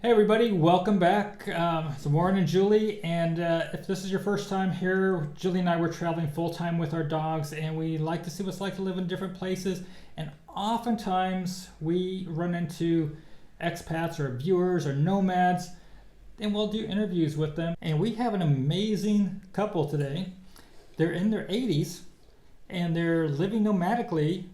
Hey everybody, welcome back. It's Warren and Julie, and if this is your first time here, Julie and I were traveling full time with our dogs, and we like to see what it's like to live in different places. And oftentimes we run into expats or viewers or nomads, and we'll do interviews with them. And we have an amazing couple today. They're in their 80s, and they're living nomadically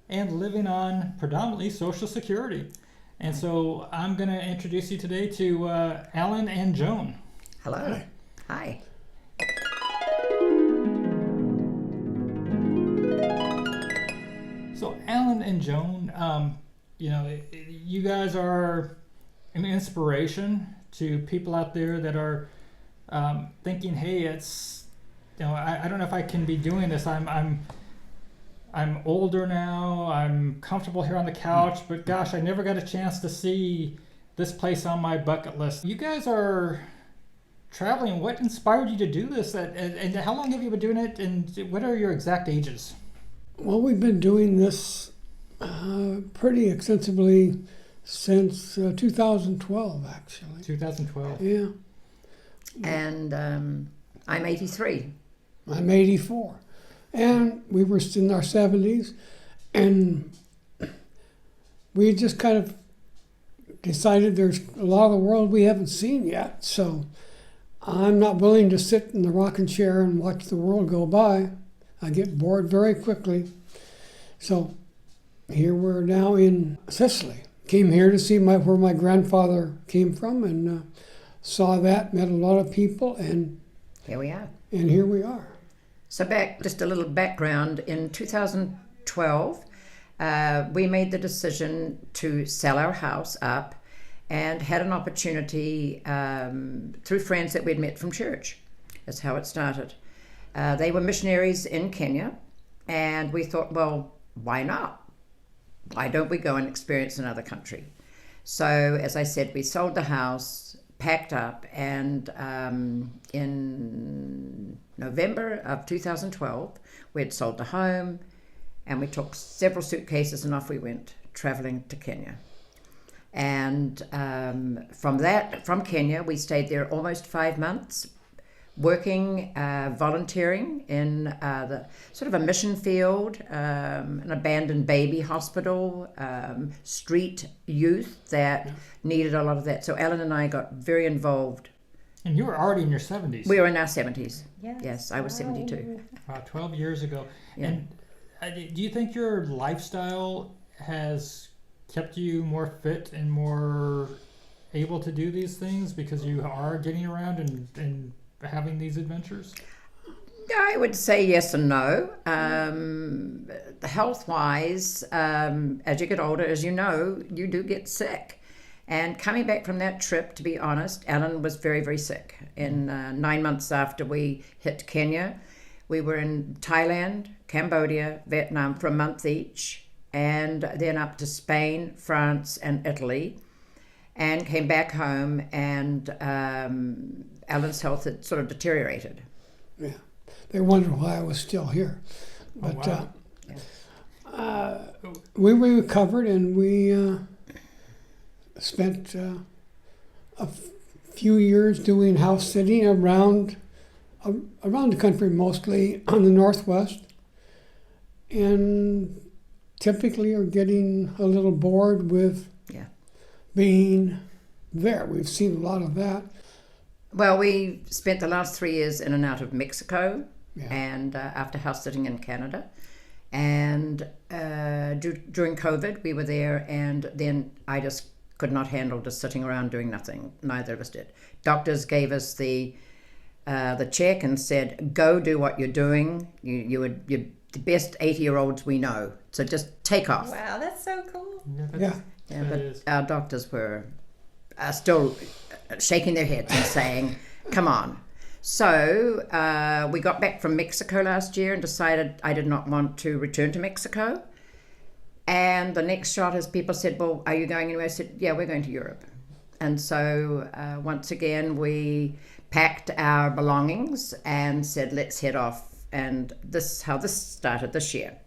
and living on predominantly Social Security. And so I'm going to introduce you today to Alan and Joan. Hello. Hi. So Alan and Joan, you guys are an inspiration to people out there that are thinking, hey, I don't know if I can be doing this. I'm older now, I'm comfortable here on the couch, but gosh, I never got a chance to see this place on my bucket list. You guys are traveling. What inspired you to do this? And how long have you been doing it? And what are your exact ages? Well, we've been doing this pretty extensively since 2012, actually. 2012. Yeah. And I'm 83. I'm 84. And we were in our 70s, and we just kind of decided there's a lot of the world we haven't seen yet. So I'm not willing to sit in the rocking chair and watch the world go by. I get bored very quickly. So here we're now in Sicily. Came here to see where my grandfather came from, and saw that, met a lot of people, and here we are. And here we are. So just a little background. In 2012, we made the decision to sell our house up and had an opportunity through friends that we'd met from church. That's how it started. They were missionaries in Kenya, and we thought, well, why not? Why don't we go and experience another country? So, as I said, we sold the house, packed up, and in November of 2012, we had sold the home, and we took several suitcases and off we went, traveling to Kenya. And from Kenya, we stayed there almost 5 months, working, volunteering in the sort of a mission field, an abandoned baby hospital, street youth that needed a lot of that. So Alan and I got very involved. And you were already in your 70s. We were in our 70s. Yes, I was 72. Wow, 12 years ago. Yeah. And do you think your lifestyle has kept you more fit and more able to do these things because you are getting around and having these adventures? I would say yes and no. Health-wise, as you get older, as you know, you do get sick. And coming back from that trip, to be honest, Alan was very, very sick. In 9 months after we hit Kenya, we were in Thailand, Cambodia, Vietnam for a month each, and then up to Spain, France, and Italy, and came back home, and Alan's health had sort of deteriorated. Yeah, they wondered why I was still here. But we recovered, and we spent a few years doing house sitting around the country, mostly on the Northwest, and typically are getting a little bored with being there. We've seen a lot of that. Well, we spent the last 3 years in and out of Mexico, and after house sitting in Canada. And during COVID, we were there, and then I just could not handle just sitting around doing nothing. Neither of us did. Doctors gave us the check and said, go do what you're doing. You're the best 80-year-olds we know. So just take off. Wow, that's so cool. But our doctors were still shaking their heads and saying, come on. So we got back from Mexico last year and decided I did not want to return to Mexico. And the next shot is people said, well, are you going anywhere? I said, yeah, we're going to Europe. And so once again, we packed our belongings and said, let's head off. And this is how this started this year.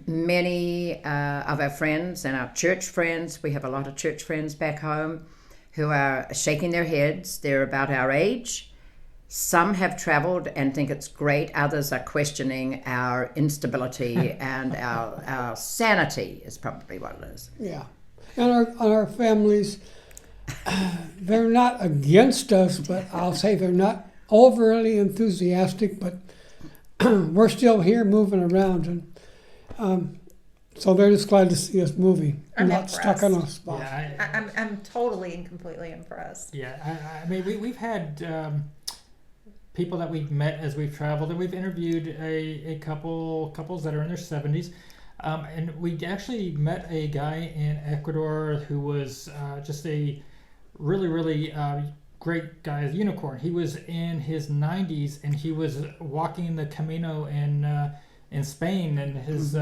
many of our friends and our church friends, we have a lot of church friends back home who are shaking their heads. They're about our age. Some have traveled and think it's great. Others are questioning our instability and our sanity is probably what it is. Yeah. And our families, they're not against us, but I'll say they're not overly enthusiastic, but we're still here moving around. And so they're just glad to see us moving. I'm not stuck on a impressed. spot. Yeah, I'm totally and completely impressed. I mean, we've had people that we've met as we've traveled, and we've interviewed a couples that are in their 70s. And we actually met a guy in Ecuador who was just a really great guy, a unicorn. He was in his 90s, and he was walking the Camino in Spain, and his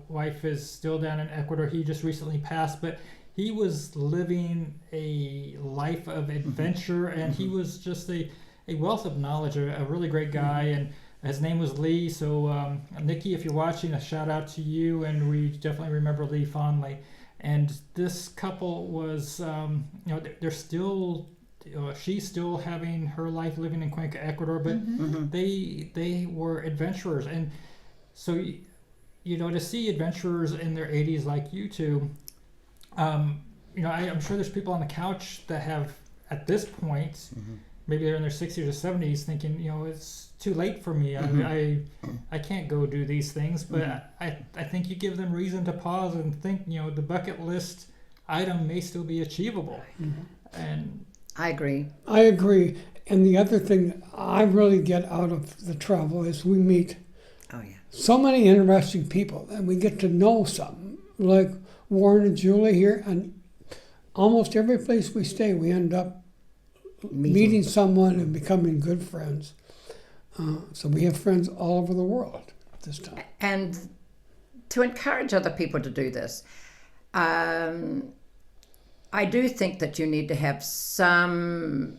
wife is still down in Ecuador. He just recently passed, but he was living a life of adventure, and he was just a wealth of knowledge, a really great guy, and his name was Lee. So Nikki, if you're watching, a shout out to you, and we definitely remember Lee fondly. And this couple was, they're still, she's still having her life living in Cuenca, Ecuador, but they were adventurers. And so, to see adventurers in their 80s like you two, I'm sure there's people on the couch that have, at this point, maybe they're in their 60s or 70s thinking, it's too late for me. I can't go do these things. But I think you give them reason to pause and think, the bucket list item may still be achievable. And I agree. I agree. And the other thing that I really get out of the travel is we meet so many interesting people, and we get to know some. Like Warren and Julie here, and almost every place we stay, we end up meeting someone and becoming good friends. So we have friends all over the world at this time. And to encourage other people to do this, I do think that you need to have some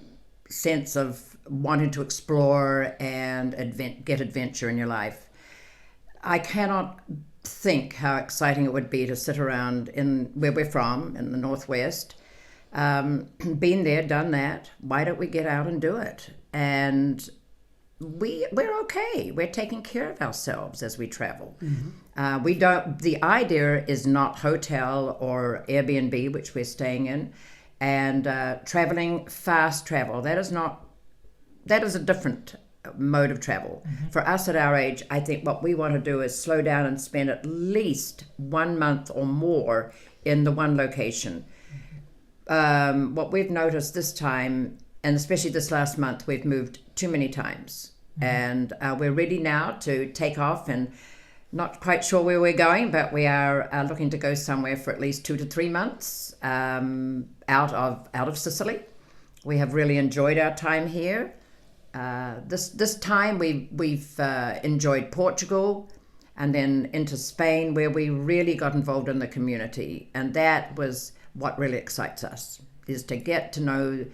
sense of wanting to explore and get adventure in your life. I cannot think how exciting it would be to sit around in where we're from, in the Northwest. Been there, done that. Why don't we get out and do it? And we're okay. We're taking care of ourselves as we travel. We don't. The idea is not hotel or Airbnb, which we're staying in, and traveling fast travel. That is a different mode of travel. For us at our age, I think what we want to do is slow down and spend at least 1 month or more in the one location. What we've noticed this time, and especially this last month, we've moved too many times. And we're ready now to take off, and not quite sure where we're going, but we are looking to go somewhere for at least 2 to 3 months out of Sicily. We have really enjoyed our time here. This time we've enjoyed Portugal, and then into Spain, where we really got involved in the community, and that was what really excites us, is to get to know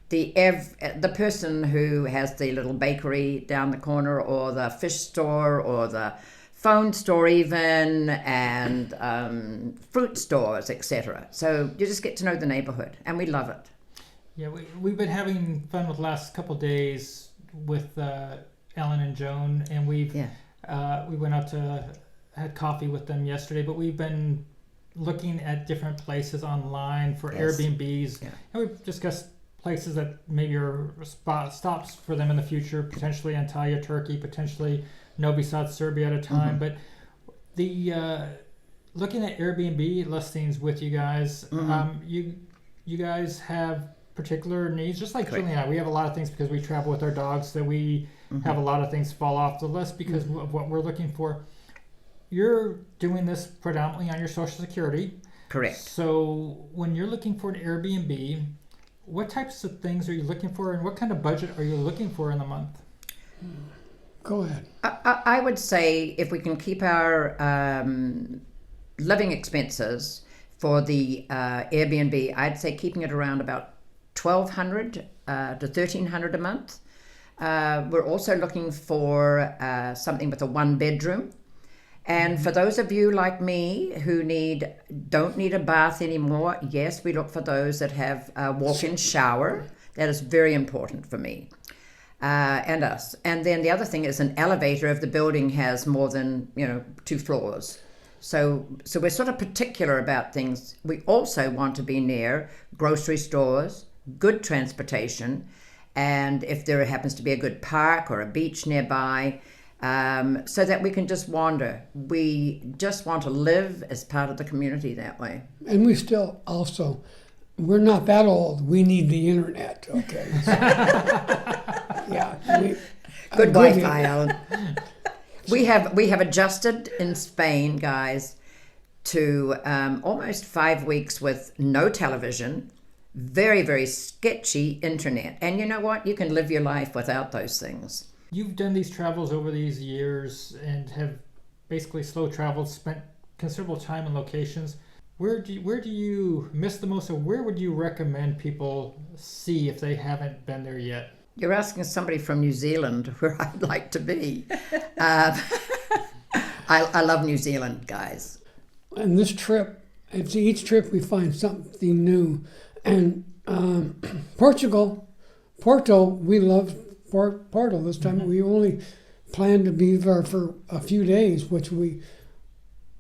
the person who has the little bakery down the corner, or the fish store, or the phone store even, and fruit stores, etc. So you just get to know the neighborhood, and we love it. Yeah, we've been having fun with the last couple of days with Alan and Joan, and we went out to had coffee with them yesterday, but we've been looking at different places online for Airbnbs, and we've discussed places that maybe are stops for them in the future, potentially Antalya, Turkey, potentially Novi Sad, Serbia at a time. But the looking at Airbnb listings with you guys, you guys have particular needs, just like Julie and I. We have a lot of things because we travel with our dogs, that we have a lot of things fall off the list because of what we're looking for. You're doing this predominantly on your Social Security. Correct. So when you're looking for an Airbnb, what types of things are you looking for, and what kind of budget are you looking for in a month? Go ahead. I would say if we can keep our living expenses for the Airbnb, I'd say keeping it around about $1,200 to $1,300 a month. We're also looking for something with a 1 bedroom. And for those of you like me who don't need a bath anymore, yes, we look for those that have a walk-in shower. That is very important for me and us. And then the other thing is an elevator if the building has more than 2 floors. So we're sort of particular about things. We also want to be near grocery stores, good transportation, and if there happens to be a good park or a beach nearby, so that we can just wander. We just want to live as part of the community that way. And we still also, we're not that old. We need the internet, okay? So, yeah. Good Wi-Fi, Alan. We have adjusted in Spain, guys, to almost 5 weeks with no television, very, very sketchy internet. And you know what? You can live your life without those things. You've done these travels over these years and have basically slow traveled, spent considerable time in locations. Where do you miss the most, or where would you recommend people see if they haven't been there yet? You're asking somebody from New Zealand where I'd like to be. I love New Zealand, guys. And this trip, each trip we find something new. And Porto, we love Porto this time. We only planned to be there for a few days, which we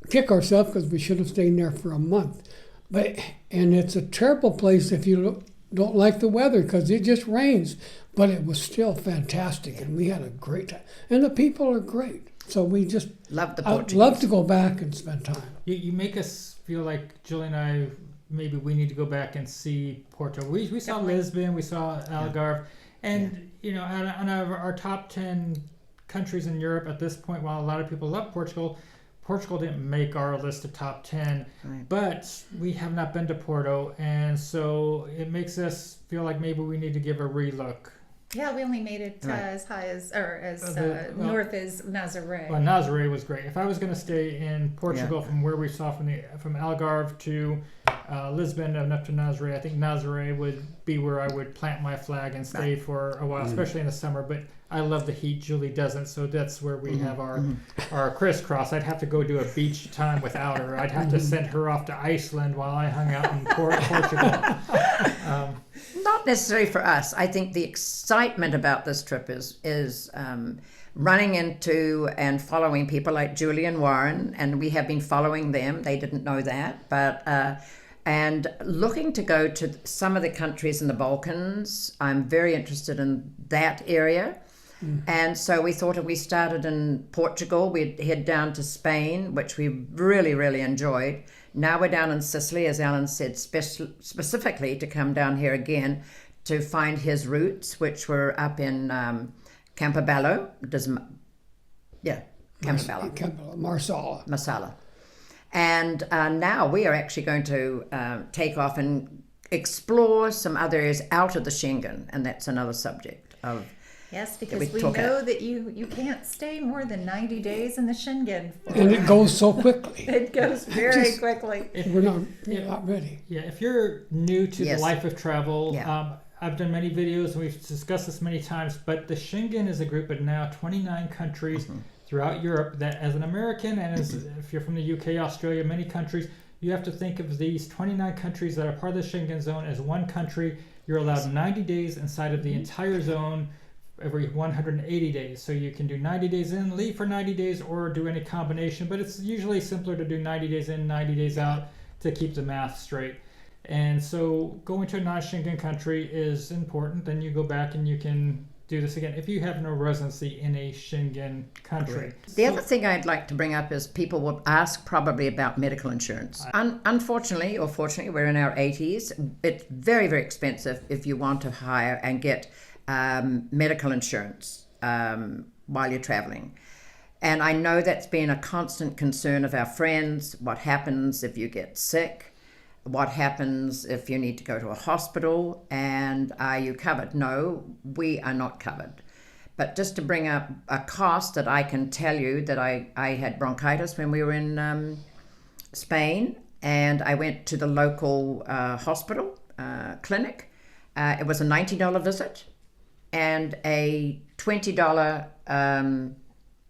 kick ourselves because we should have stayed there for a month. And it's a terrible place if you don't like the weather because it just rains. But it was still fantastic, and we had a great time. And the people are great. So we just love the I'd love to go back and spend time. You make us feel like Julie and I, maybe we need to go back and see Porto. We saw Lisbon, we saw Algarve, and on our top 10 countries in Europe at this point, while a lot of people love Portugal didn't make our list of top 10, right. But we have not been to Porto, and so it makes us feel like maybe we need to give a relook. Yeah, we only made it as high as north as Nazaré. Well, Nazaré was great. If I was going to stay in Portugal from where we saw from Algarve to Lisbon and up to Nazaré, I think Nazaré would be where I would plant my flag and stay for a while, especially in the summer. But I love the heat. Julie doesn't, so that's where we have our crisscross. I'd have to go do a beach time without her. I'd have to send her off to Iceland while I hung out in Portugal. Not necessarily for us. I think the excitement about this trip is running into and following people like Julie and Warren, and we have been following them. They didn't know that, but and looking to go to some of the countries in the Balkans. I'm very interested in that area. And so we thought if we started in Portugal, we'd head down to Spain, which we really, really enjoyed. Now we're down in Sicily, as Alan said, specifically to come down here again to find his roots, which were up in Campobello. Campobello, Marsala. And now we are actually going to take off and explore some other areas out of the Schengen, and that's another subject of. Yes, because we know that you can't stay more than 90 days in the Schengen. And it goes so quickly. It goes very quickly. We're not ready. Yeah, if you're new to the life of travel, Yeah. I've done many videos and we've discussed this many times, but the Schengen is a group of now 29 countries throughout Europe that as an American and if you're from the UK, Australia, many countries, you have to think of these 29 countries that are part of the Schengen zone as one country. You're allowed 90 days inside of the entire zone every 180 days. So you can do 90 days in, leave for 90 days, or do any combination, but it's usually simpler to do 90 days in, 90 days out to keep the math straight. And so going to a non-Schengen country is important. Then you go back and you can do this again if you have no residency in a Schengen country. The other thing I'd like to bring up is people will ask probably about medical insurance. Unfortunately or fortunately, we're in our 80s. It's very, very expensive if you want to hire and get medical insurance while you're traveling. And I know that's been a constant concern of our friends. What happens if you get sick? What happens if you need to go to a hospital? And are you covered? No, we are not covered. But just to bring up a cost that I can tell you that I had bronchitis when we were in Spain, and I went to the local hospital clinic. It was a $90 visit and a $20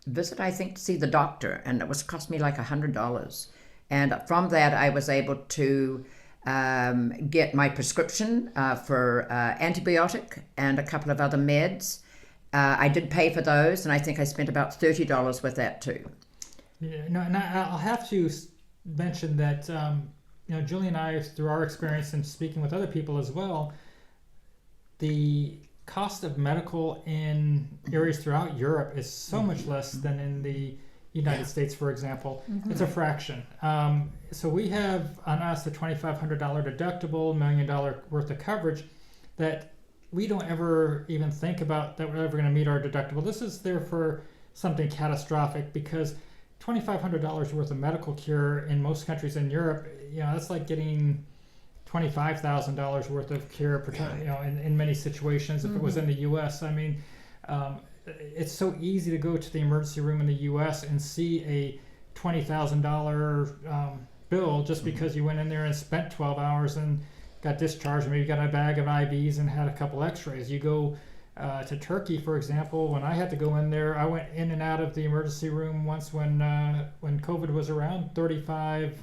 visit, I think, to see the doctor, and it was cost me like $100. And from that, I was able to get my prescription for antibiotic and a couple of other meds. I did pay for those, and I think I spent about $30 with that too. Yeah, no, and I'll have to mention that Julie and I, through our experience and speaking with other people as well, the cost of medical in areas throughout Europe is so much less than in the United States, for example. Mm-hmm. It's a fraction. So we have on us a $2,500 deductible, $1 million worth of coverage that we don't ever even think about that we're ever going to meet our deductible. This is there for something catastrophic, because $2,500 worth of medical care in most countries in Europe, that's like getting $25,000 worth of care per time, in many situations. If it was in the U.S., I mean, it's so easy to go to the emergency room in the U.S. and see a $20,000 bill just because you went in there and spent 12 hours and got discharged. Maybe got a bag of IVs and had a couple x-rays. You go to Turkey, for example. When I had to go in there, I went in and out of the emergency room once when COVID was around, 35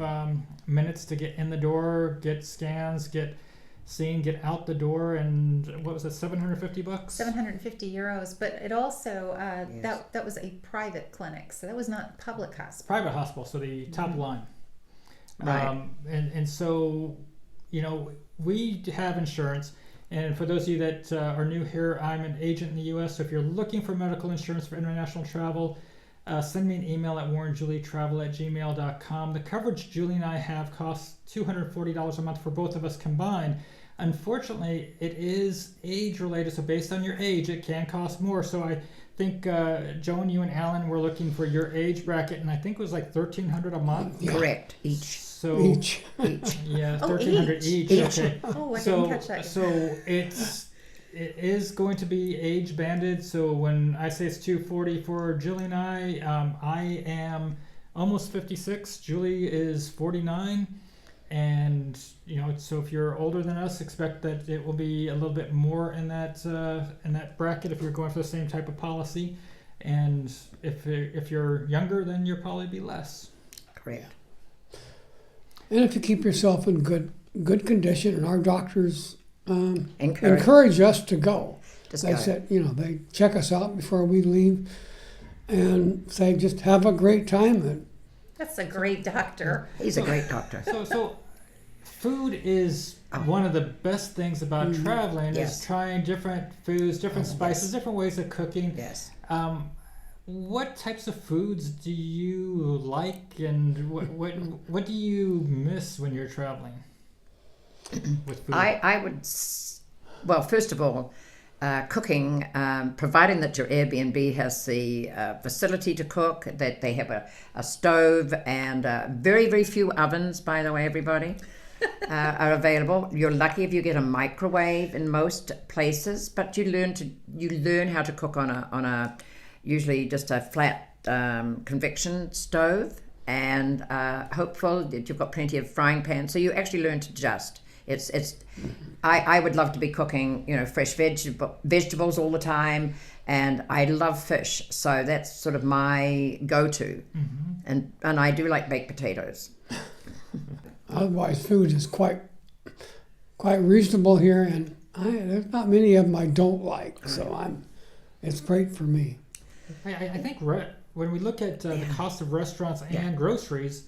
minutes to get in the door, get scans, get seen, get out the door, and what was it, $750? €750. But it also that was a private clinic, so that was not public hospital. Private hospital, so the top line. Right. And so we have insurance. And for those of you that are new here, I'm an agent in the U.S. So if you're looking for medical insurance for international travel, send me an email at warrenjulietravel@gmail.com. The coverage Julie and I have costs $240 a month for both of us combined. Unfortunately, it is age related, so based on your age, it can cost more. So I think Joan, you and Alan were looking for your age bracket, and I think it was like $1,300 a month. Yeah. Correct, each. So Each. yeah, Oh, $1,300 each. Okay. Oh, I didn't catch that. So it is going to be age banded. So when I say it's $240 for Julie and I am almost 56. Julie is 49. And so if you're older than us, expect that it will be a little bit more in that bracket if you're going for the same type of policy. And if you're younger, then you'll probably be less. Correct. And if you keep yourself in good condition, and our doctors Encourage. encourage us to go. Just They go. said, they check us out before we leave and say, just have a great time. And That's a great doctor. He's a great doctor. So food is one of the best things about traveling. Yes. Is trying different foods, different spices, different ways of cooking. Yes. What types of foods do you like, and what do you miss when you're traveling with food? I would, well, first of all, cooking, providing that your Airbnb has the facility to cook, that they have a stove and very, very few ovens, by the way, everybody, are available. You're lucky if you get a microwave in most places, but you learn how to cook on a usually just a flat convection stove, and hopeful that you've got plenty of frying pans, so you actually learn to adjust. I would love to be cooking, fresh vegetables all the time, and I love fish, so that's sort of my go-to. And I do like baked potatoes. otherwise, food is quite reasonable here, and there's not many of them I don't like. So it's great for me. I think when we look at the cost of restaurants and groceries,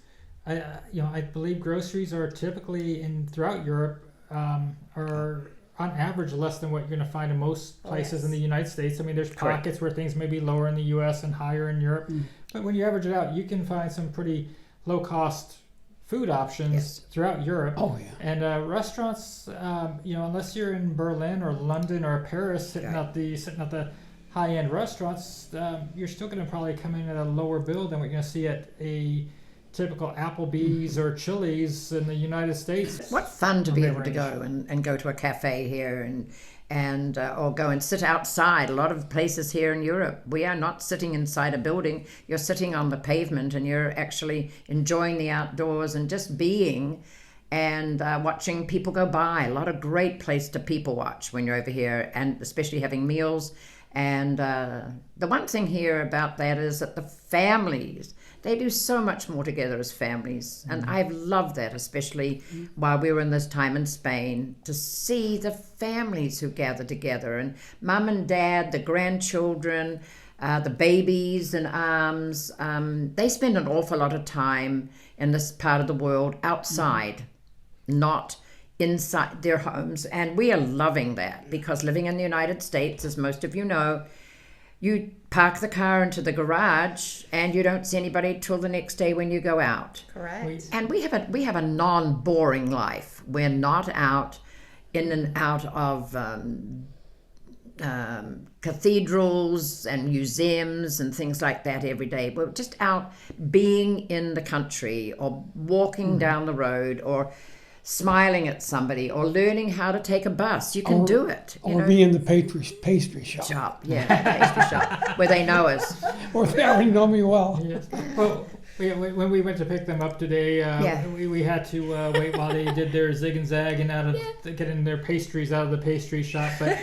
I believe groceries are typically throughout Europe are on average less than what you're going to find in most places in the United States. I mean, there's pockets where things may be lower in the U.S. and higher in Europe, but when you average it out, you can find some pretty low cost food options throughout Europe. Oh yeah. And restaurants, unless you're in Berlin or London or Paris, sitting at the high-end restaurants, you're still going to probably come in at a lower bill than what you're going to see at a typical Applebee's or Chili's in the United States. What fun to be able to go and go to a cafe here and or go and sit outside. A lot of places here in Europe, we are not sitting inside a building. You're sitting on the pavement and you're actually enjoying the outdoors and just being and watching people go by. A lot of great place to people watch when you're over here, and especially having meals And the one thing here about that is that the families, they do so much more together as families. And I've loved that, especially while we were in this time in Spain, to see the families who gather together, and mum and dad, the grandchildren, the babies in arms. They spend an awful lot of time in this part of the world outside, not inside their homes. And we are loving that, because living in the United States, as most of you know, you park the car into the garage and you don't see anybody till the next day when you go out. Correct. And we have a non-boring life. We're not out in and out of cathedrals and museums and things like that every day. We're just out being in the country, or walking down the road, or smiling at somebody, or learning how to take a bus. You can do it. Or be in the pastry shop. Pastry shop, where they know us. Or they already know me well. Yes. Well, when we went to pick them up today, we had to wait while they did their zig and zag and getting their pastries out of the pastry shop. But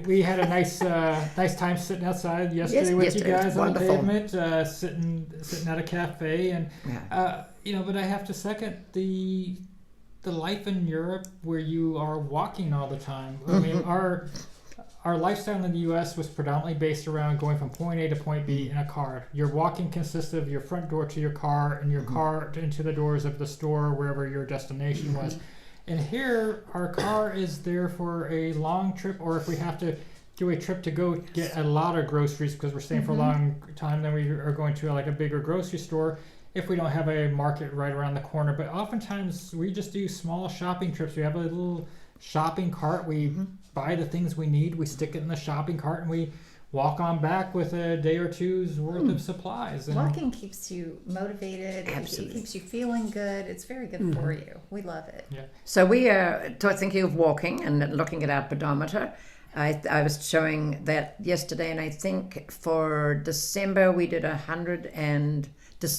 we had a nice time sitting outside yesterday with you guys on the pavement, sitting at a cafe, and but I have to second the life in Europe where you are walking all the time. I mean, our lifestyle in the U.S. was predominantly based around going from point A to point B in a car. Your walking consisted of your front door to your car, and your car into the doors of the store, wherever your destination was. And here, our car is there for a long trip, or if we have to do a trip to go get a lot of groceries because we're staying for a long time, then we are going to like a bigger grocery store if we don't have a market right around the corner. But oftentimes, we just do small shopping trips. We have a little shopping cart. We buy the things we need. We stick it in the shopping cart, and we walk on back with a day or two's worth of supplies. And walking keeps you motivated. Absolutely. It keeps you feeling good. It's very good for you. We love it. Yeah. So we are thinking of walking and looking at our pedometer. I was showing that yesterday, and I think for December we did 100 and It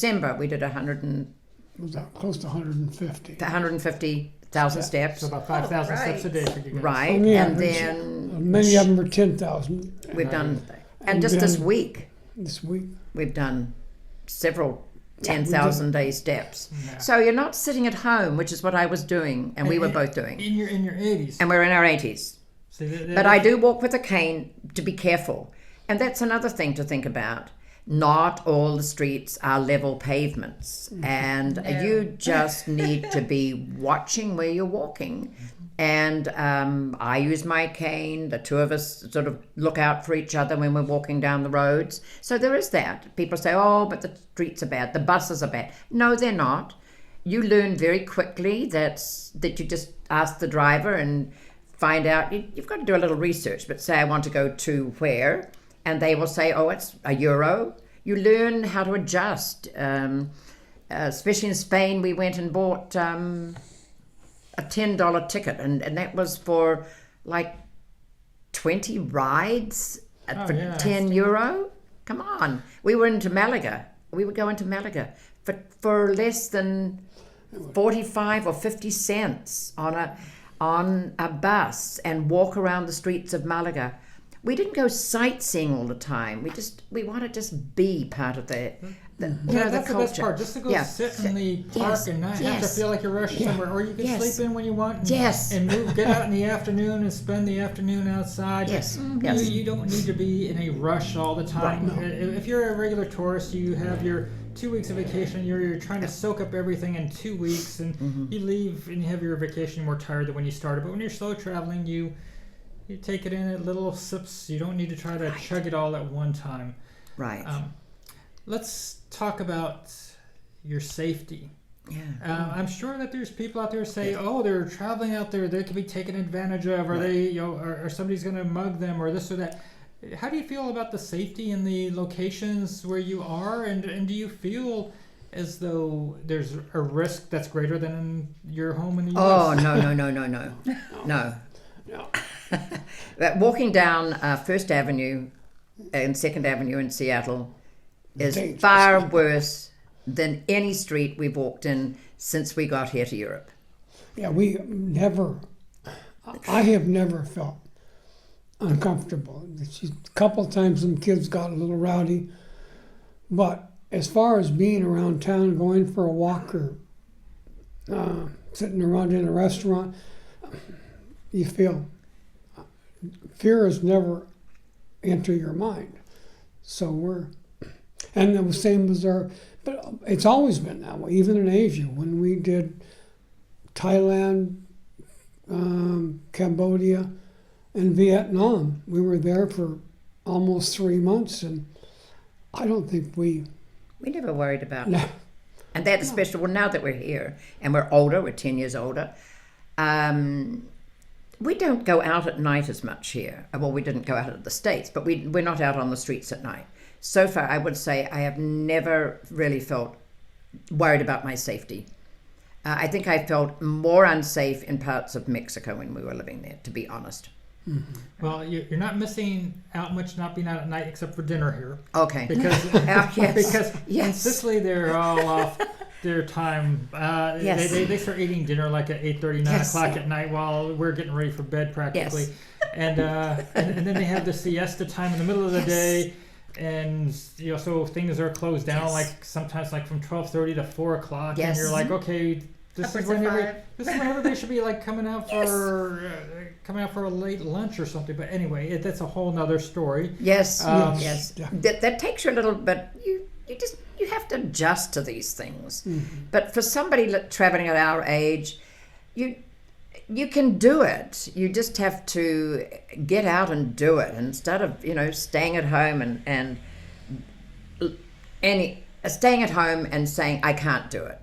was close to 150. 150,000 steps. So about 5,000 steps a day for you guys. Right, On the and average. then Many of them are 10,000. we've done, and And just this then- week This week. we've done several Yeah, we 10,000 day steps. Yeah. So you're not sitting at home, which is what I was doing, and we were both doing, In your 80s. and we're in our 80s. See, But I do walk with a cane to be careful. And that's another thing to think about. Not all the streets are level pavements. And No. you just need to be watching where you're walking. And I use my cane. The two of us sort of look out for each other when we're walking down the roads. So there is that. People say, oh, but the streets are bad. The buses are bad. No, they're not. You learn very quickly that you just ask the driver and find out. You've got to do a little research, but say I want to go to where, and they will say, oh, it's €1. You learn how to adjust. Especially in Spain, we went and bought a $10 ticket, and that was for like 20 rides for €10. Come on. We were into Malaga. We would go into Malaga for less than 45 or 50 cents on a bus and walk around the streets of Malaga. We didn't go sightseeing all the time. We want to just be part of the that's the the best part. Just to go sit in the park and not have to feel like you're rushing somewhere, or you can sleep in when you want. And get out in the afternoon and spend the afternoon outside. You don't need to be in a rush all the time. Right. If you're a regular tourist, you have your 2 weeks of vacation. You're trying to soak up everything in 2 weeks, and you leave and you have your vacation more tired than when you started. But when you're slow traveling, you take it in at little sips. You don't need to try to chug it all at one time. Right. Let's talk about your safety. I'm sure that there's people out there who say, "Oh, they're traveling out there; they could be taken advantage of, or they, or somebody's going to mug them, or this or that." How do you feel about the safety in the locations where you are, and do you feel as though there's a risk that's greater than in your home in the U.S.? Oh, no. Walking down First Avenue and Second Avenue in Seattle is Dangerous. far worse than any street we've walked in since we got here to Europe. Yeah, I have never felt uncomfortable. A couple of times some kids got a little rowdy, but as far as being around town, going for a walk or sitting around in a restaurant, you feel fear has never entered your mind. So and the same as but it's always been that way, even in Asia. When we did Thailand, Cambodia, and Vietnam, we were there for almost 3 months, and I don't think we never worried about no, it. And that especially, well, now that we're here and we're older, we're 10 years older, we don't go out at night as much here. Well, we didn't go out at the States, but we're not out on the streets at night. So far, I would say I have never really felt worried about my safety. I think I felt more unsafe in parts of Mexico when we were living there, to be honest. Mm-hmm. Well, you're not missing out much not being out at night except for dinner here. Okay. Because Yes. because in Yes. Sicily they're all off their time. Yes. They start eating dinner like at 8:30, 9 Yes. o'clock at night while we're getting ready for bed practically. Yes. And then they have the siesta time in the middle of the Yes. day. And so things are closed down Yes. like sometimes like from 12:30 to 4 o'clock, and Yes. you're like, okay, this Upwards is when of 5. this is when everybody should be like coming out for a late lunch or something. But anyway, that's a whole nother story. Yes, Um, yes. Yeah. That takes you a little bit. You have to adjust to these things. Mm-hmm. But for somebody traveling at our age, you can do it. You just have to get out and do it instead of staying at home and staying at home and saying I can't do it.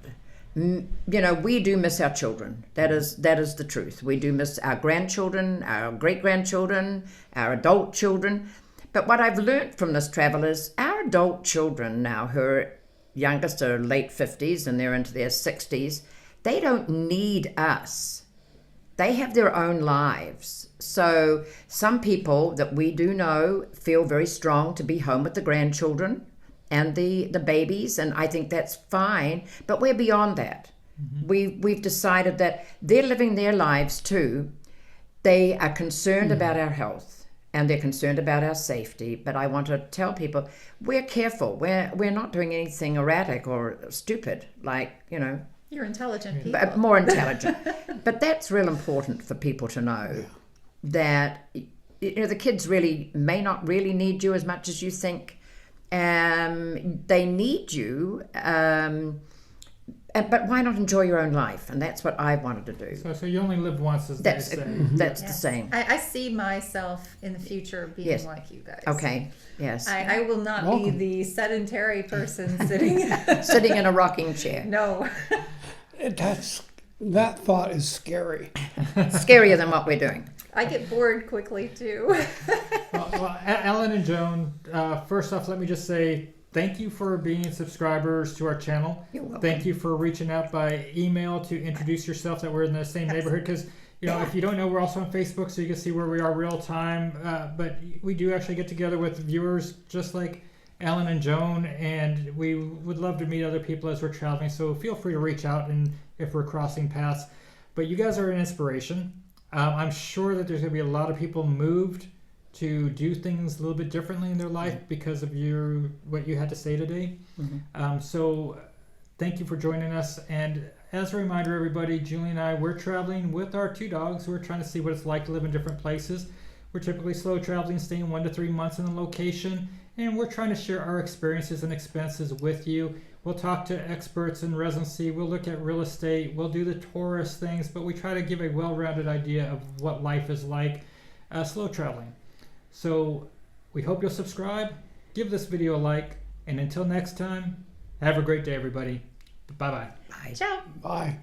We do miss our children. That is the truth. We do miss our grandchildren, our great-grandchildren, our adult children. But what I've learned from this travel is our adult children now, who are youngest are late 50s and they're into their 60s, they don't need us. They have their own lives. So some people that we do know feel very strong to be home with the grandchildren and the babies, and I think that's fine, but we're beyond that. Mm-hmm. We've decided that they're living their lives too. They are concerned about our health and they're concerned about our safety, but I want to tell people we're careful. We're not doing anything erratic or stupid, like, You're intelligent people. but more intelligent. But that's real important for people to know that the kids really may not really need you as much as you think. They need you, but why not enjoy your own life? And that's what I wanted to do. So you only live once, as That's they say. That's Yes. the saying. I see myself in the future being Yes. like you guys. Okay. Yes. I will not Welcome. be the sedentary person sitting. Sitting in a rocking chair. No. That thought is scary. Scarier than what we're doing. I get bored quickly too. Well, Alan and Joan, first off, let me just say thank you for being subscribers to our channel. You're welcome. Thank you for reaching out by email to introduce yourself that we're in the same neighborhood. Because, if you don't know, we're also on Facebook, so you can see where we are real time. But we do actually get together with viewers just like Alan and Joan, and we would love to meet other people as we're traveling. So feel free to reach out and if we're crossing paths. But you guys are an inspiration. I'm sure that there's going to be a lot of people moved to do things a little bit differently in their life because of what you had to say today. Mm-hmm. So thank you for joining us. And as a reminder, everybody, Julie and I, we're traveling with our 2 dogs. We're trying to see what it's like to live in different places. We're typically slow traveling, staying 1 to 3 months in a location. And we're trying to share our experiences and expenses with you. We'll talk to experts in residency. We'll look at real estate. We'll do the tourist things, but we try to give a well-rounded idea of what life is like slow traveling. So we hope you'll subscribe, give this video a like, and until next time, have a great day, everybody. Bye-bye. Bye. Ciao. Bye.